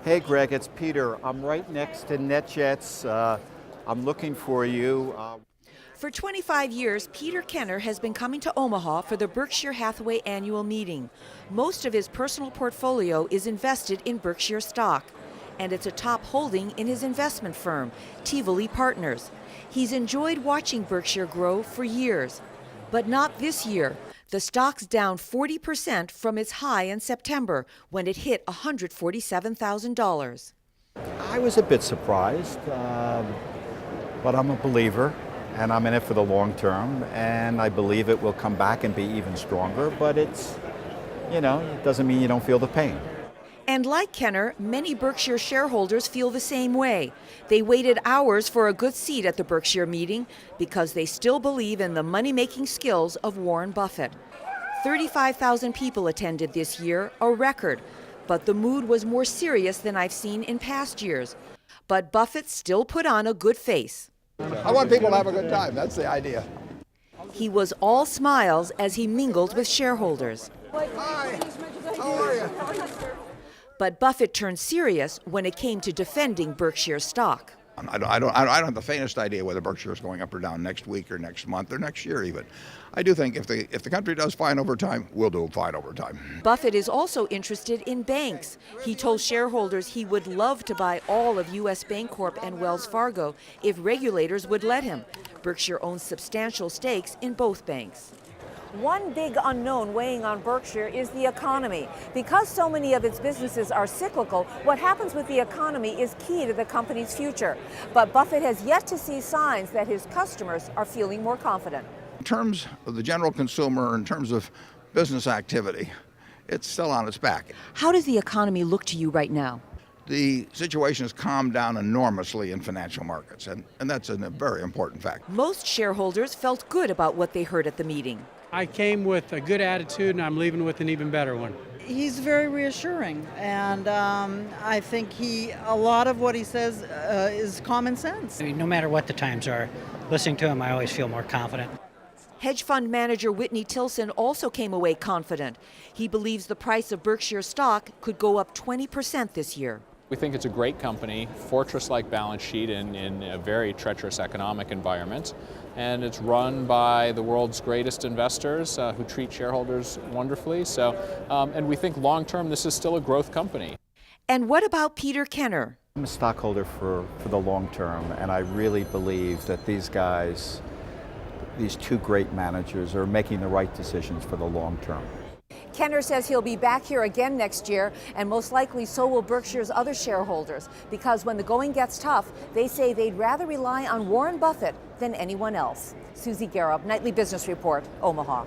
Hey Greg, it's Peter. I'm right next to NetJets. I'm looking for you. For 25 years, Peter Kenner has been coming to Omaha for the Berkshire Hathaway annual meeting. Most of his personal portfolio is invested in Berkshire stock, and it's a top holding in his investment firm, Tivoli Partners. He's enjoyed watching Berkshire grow for years, but not this year. The stock's down 40% from its high in September when it hit $147,000. I was a bit surprised, but I'm a believer, and I'm in it for the long term, and I believe it will come back and be even stronger, but it doesn't mean you don't feel the pain. And like Kenner, many Berkshire shareholders feel the same way. They waited hours for a good seat at the Berkshire meeting because they still believe in the money-making skills of Warren Buffett. 35,000 people attended this year, a record, but the mood was more serious than I've seen in past years. But Buffett still put on a good face. I want people to have a good time. That's the idea. He was all smiles as he mingled with shareholders. Hi, how are you? But Buffett turned serious when it came to defending Berkshire stock. I don't have the faintest idea whether Berkshire is going up or down next week or next month or next year even. I do think if the country does fine over time, we'll do fine over time. Buffett is also interested in banks. He told shareholders he would love to buy all of U.S. Bancorp and Wells Fargo if regulators would let him. Berkshire owns substantial stakes in both banks. One big unknown weighing on Berkshire is the economy. Because so many of its businesses are cyclical, what happens with the economy is key to the company's future. But Buffett has yet to see signs that his customers are feeling more confident. In terms of the general consumer, in terms of business activity, it's still on its back. How does the economy look to you right now? The situation has calmed down enormously in financial markets, and that's a very important fact. Most shareholders felt good about what they heard at the meeting. I came with a good attitude, and I'm leaving with an even better one. He's very reassuring, and I think a lot of what he says is common sense. I mean, no matter what the times are, listening to him, I always feel more confident. Hedge fund manager Whitney Tilson also came away confident. He believes the price of Berkshire stock could go up 20% this year. We think it's a great company, fortress-like balance sheet in a very treacherous economic environment, and it's run by the world's greatest investors who treat shareholders wonderfully. And we think long-term this is still a growth company. And what about Peter Kenner? I'm a stockholder for the long term, and I really believe that these guys, these two great managers, are making the right decisions for the long term. Kenner says he'll be back here again next year, and most likely so will Berkshire's other shareholders, because when the going gets tough, they say they'd rather rely on Warren Buffett than anyone else. Susie Garob, Nightly Business Report, Omaha.